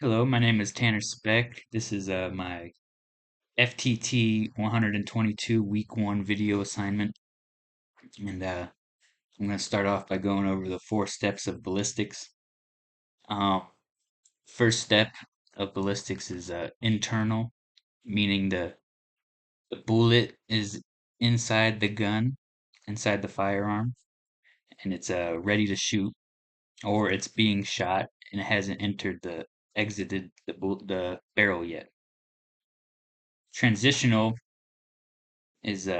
Hello, my name is Tanner Speck. This is my FTT 122 week 1 video assignment. And I'm going to start off by going over the 4 steps of ballistics. Um, First step of ballistics is internal, meaning the bullet is inside the gun, inside the firearm, and it's ready to shoot, or it's being shot and it hasn't exited the barrel yet. Transitional is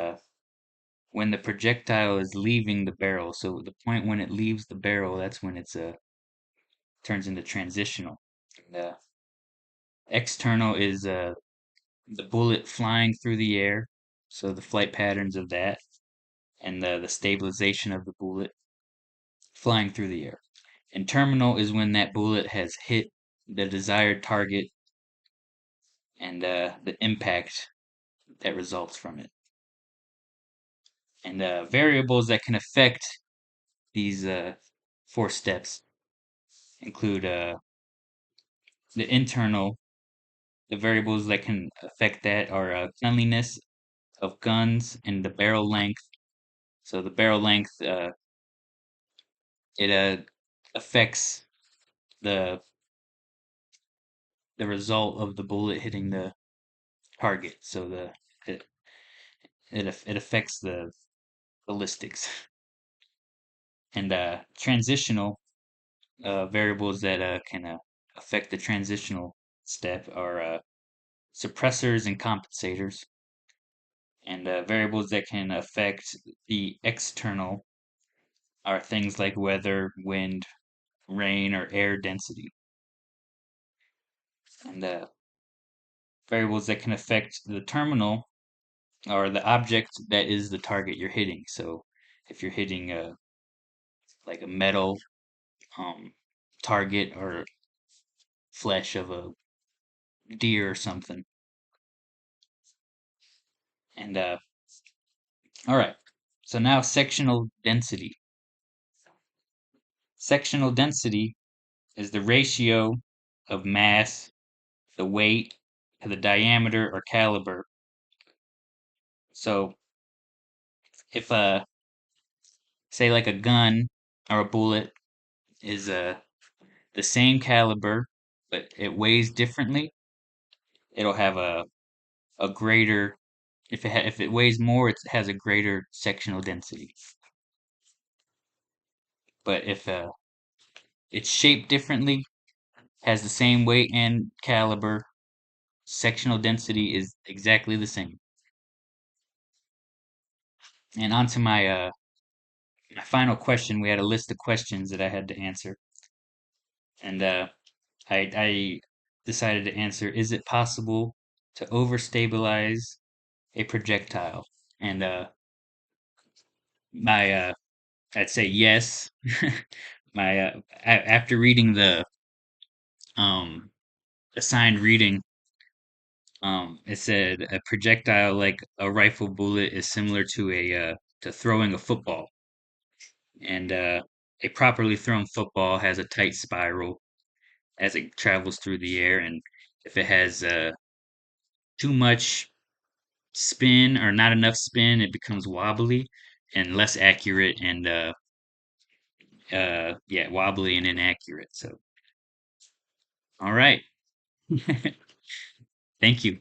when the projectile is leaving the barrel. So the point when it leaves the barrel, that's when it's turns into transitional. And, external is the bullet flying through the air, so the flight patterns of that, and the stabilization of the bullet flying through the air. And terminal is when that bullet has hit the desired target and the impact that results from it. And variables that can affect these 4 steps include the internal. The variables that can affect that are cleanliness of guns and the barrel length. So the barrel length, it affects the the result of the bullet hitting the target. So it it affects the ballistics. And transitional variables that can affect the transitional step are suppressors and compensators. And variables that can affect the external are things like weather, wind, rain, or air density. And variables that can affect the terminal are the object that is the target you're hitting. So if you're hitting like a metal um, target or flesh of a deer or something. And all right, so now sectional density. Sectional density is the ratio of mass, the weight, to the diameter or caliber. So if say like a gun or a bullet is the same caliber but it weighs differently, it'll have a greater, if it weighs more, it has a greater sectional density. But if it's shaped differently, has the same weight and caliber, sectional density is exactly the same. And on to my final question. We had a list of questions that I had to answer, and I decided to answer: is it possible to overstabilize a projectile? And my I'd say yes. My after reading the um assigned reading, it said a projectile like a rifle bullet is similar to a to throwing a football, and a properly thrown football has a tight spiral as it travels through the air, and if it has too much spin or not enough spin, it becomes wobbly and less accurate, and yeah, wobbly and inaccurate. So, all right. Thank you.